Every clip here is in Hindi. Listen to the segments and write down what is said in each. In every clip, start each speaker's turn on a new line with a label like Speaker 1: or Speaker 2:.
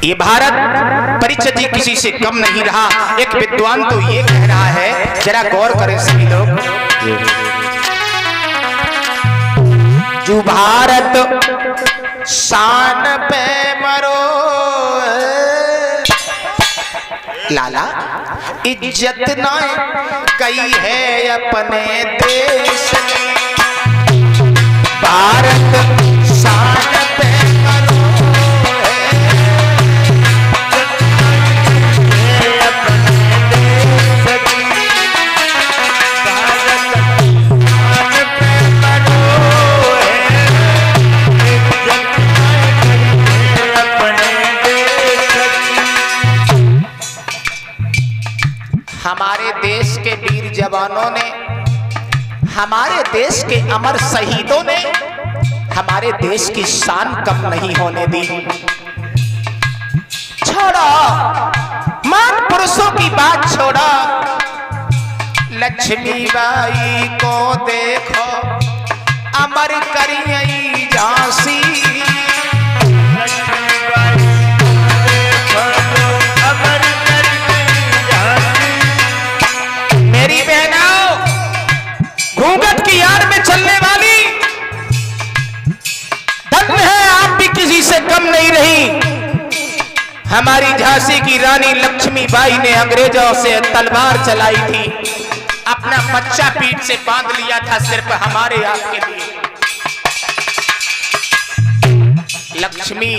Speaker 1: ये भारत परिचय जी किसी से कम नहीं रहा। एक विद्वान तो ये कह रहा है, जरा गौर करें सभी लोग। जो भारत शान पे मरो लाला, इज्जत ना गई है अपने देश की। भारत शान पे मरो हमारे देश के वीर जवानों ने, हमारे देश के अमर शहीदों ने हमारे देश की शान कम नहीं होने दी। छोड़ो मान पुरुषों की बात छोड़ो, लक्ष्मीबाई को देखो अमर करी झांसी। मेरी बहनों, घूंघट की आड़ में चलने वाली, धन्य है आप भी किसी से कम नहीं रही। हमारी झांसी की रानी लक्ष्मीबाई ने अंग्रेजों से तलवार चलाई थी, अपना बच्चा पीठ से बांध लिया था सिर्फ हमारे आपके लिए। लक्ष्मी,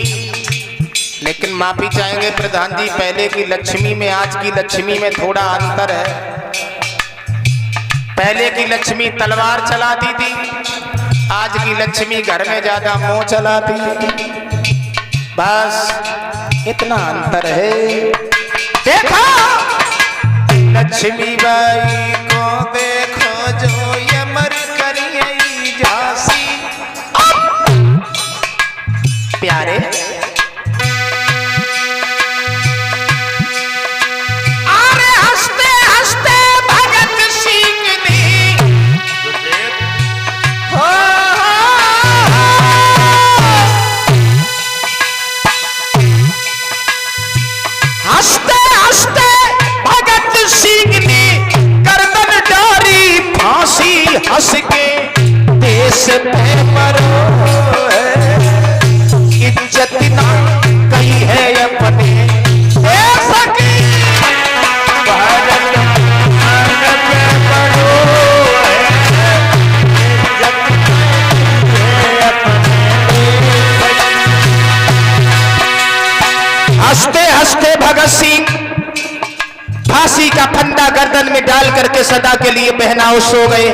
Speaker 1: लेकिन माफी चाहेंगे प्रधान जी, पहले की लक्ष्मी में आज की लक्ष्मी में थोड़ा अंतर है। पहले की लक्ष्मी तलवार चलाती थी, आज की लक्ष्मी घर में ज्यादा मोह चलाती है। बस इतना अंतर है। देखो लक्ष्मीबाई को देखो जो ये मर करी झांसी। प्यारे हंस के देश पे मरो, इज्जत ना कहीं है अपने देश की। भारत पे मरो, इज्जत है अपने। हंसते हंसते भगत सिंह फांसी का फंदा गर्दन में डाल करके सदा के लिए पहनाओ सो गए।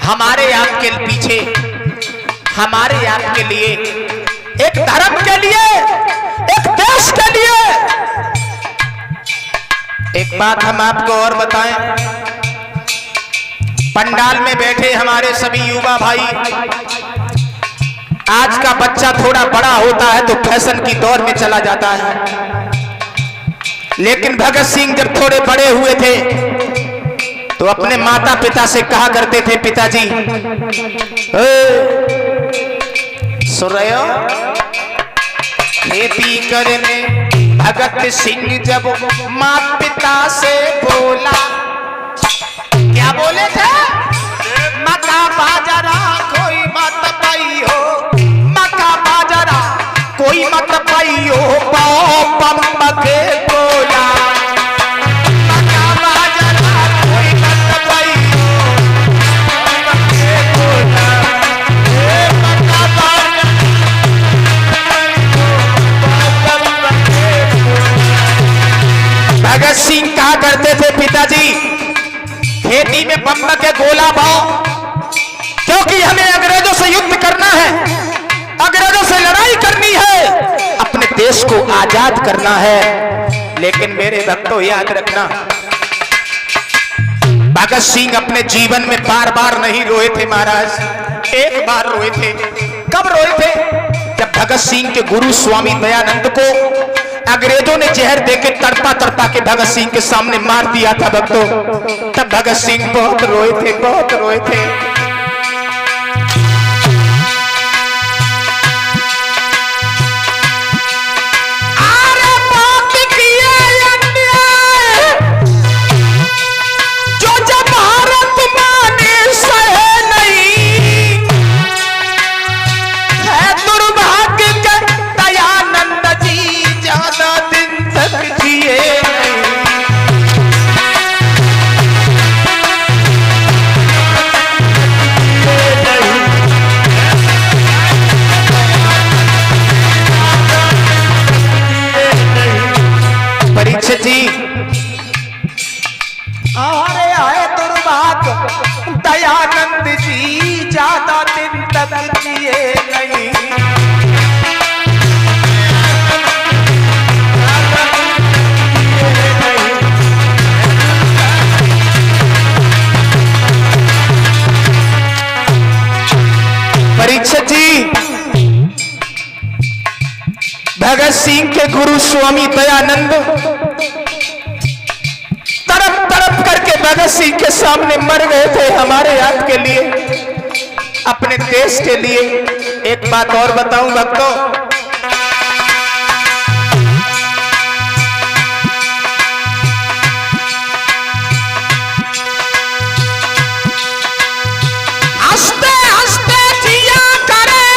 Speaker 1: हमारे आपके पीछे, हमारे आपके लिए, एक धर्म के लिए, एक देश के लिए। एक बात हम आपको और बताएं, पंडाल में बैठे हमारे सभी युवा भाई, आज का बच्चा थोड़ा बड़ा होता है तो फैशन की दौर में चला जाता है, लेकिन भगत सिंह जब थोड़े बड़े हुए थे तो अपने माता पिता से कहा करते थे, पिताजी सुन रहे हो, खेती करने भगत सिंह जब माता पिता से बोला, क्या बोले थे? मका बाजरा कोई मत पाई हो, मका बाजरा कोई मत पाई हो, पाओ पम्मा के बोला। भगत सिंह कहा करते थे, पिताजी खेती में बम के गोला बाओ, क्योंकि हमें अंग्रेजों से युद्ध करना है, अंग्रेजों से लड़ाई करनी है, अपने देश को आजाद करना है। लेकिन मेरे भक्तों याद रखना, भगत सिंह अपने जीवन में बार बार नहीं रोए थे महाराज, एक बार रोए थे। कब रोए थे? जब भगत सिंह के गुरु स्वामी दयानंद को अंग्रेजों ने जहर देके तड़पा तड़पा के भगत सिंह के सामने मार दिया था भक्तों, तब भगत सिंह बहुत रोए थे, बहुत रोए थे। जी अरे आए दुर्भाग दयानंद जी ज्यादा दिन तक जिए नहीं। परीक्षित जी भगत सिंह के गुरु स्वामी दयानंद तड़प तड़प करके भगत सिंह के सामने मर गए थे हमारे याद के लिए, अपने देश के लिए। एक बात और बताऊं भक्तों, हंसते हंसते जिया करे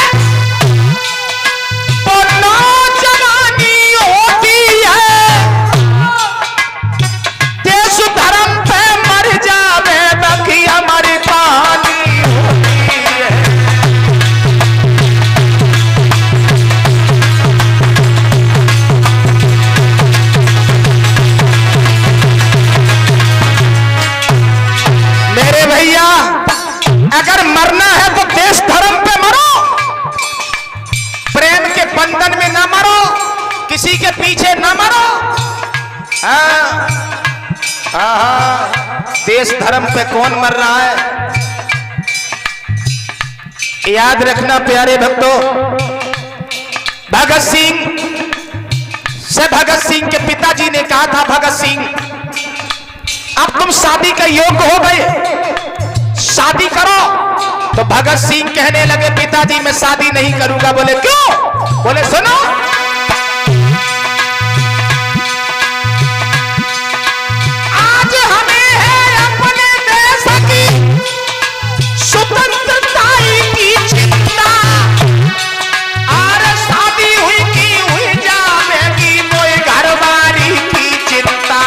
Speaker 1: वो नौजवानी होती है, देश धर्म पे मर जावे बाकी हमारी कहानी होती है। मेरे भैया अगर मरना है तो देश धर्म पे मरो, प्रेम के बंधन में ना मरो, किसी के पीछे ना मरो। देश धर्म पे कौन मर रहा है? याद रखना प्यारे भक्तों, भगत सिंह के पिताजी ने कहा था, भगत सिंह अब तुम शादी का योग्य हो गए, शादी करो। तो भगत सिंह कहने लगे पिताजी मैं शादी नहीं करूंगा। बोले क्यों? बोले सुनो, आज हमें है अपने देश की स्वतंत्रता की चिंता, और शादी हुई की हुई जाएगी कोई घरवाली की चिंता।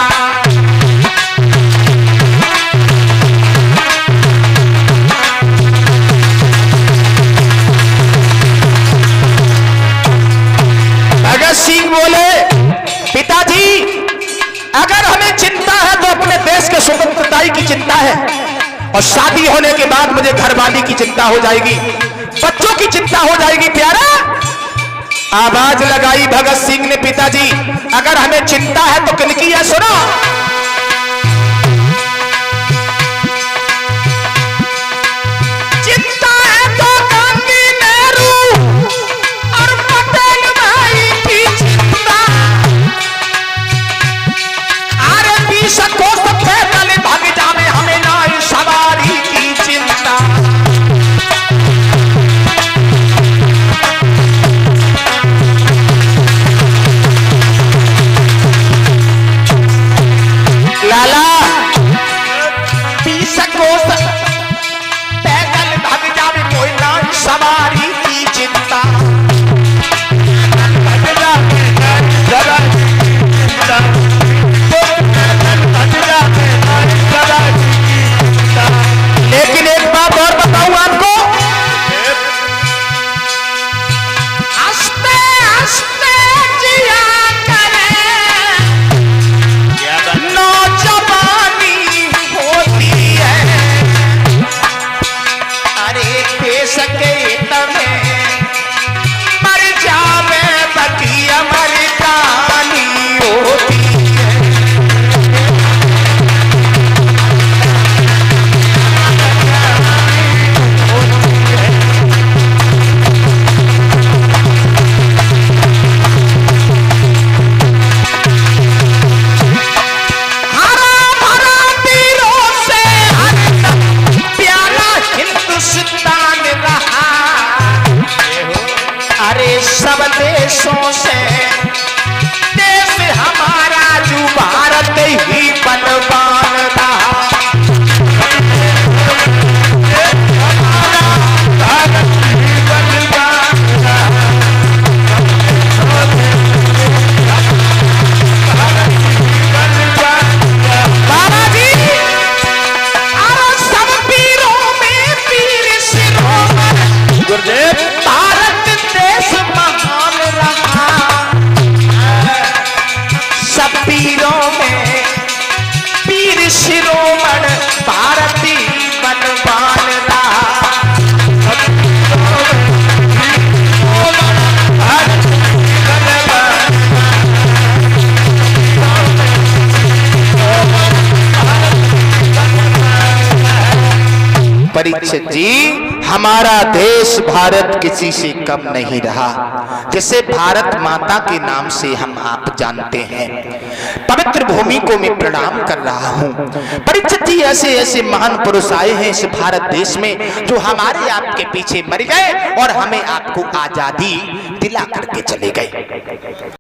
Speaker 1: भगत सिंह बोले पिताजी अगर हमें चिंता है तो अपने देश के स्वतंत्रता की चिंता है, और शादी होने के बाद मुझे घरवाली की चिंता हो जाएगी, बच्चों की चिंता हो जाएगी। प्यारा आवाज लगाई भगत सिंह ने, पिताजी अगर हमें चिंता है तो किनकी है? सुनो, चिंता है तो गांधी नेहरू और पटेल भाई की चिंता, अरे 20 कोस पैदल भाग जावे हमें ना सवारी की चिंता। परीक्षित जी, हमारा देश भारत किसी से कम नहीं रहा, जिसे भारत माता के नाम से हम आप जानते हैं। पवित्र भूमि को मैं प्रणाम कर रहा हूँ। परीक्षित जी, ऐसे ऐसे महान पुरुष आए हैं इस भारत देश में जो हमारे आपके पीछे मर गए और हमें आपको आजादी दिला करके चले गए।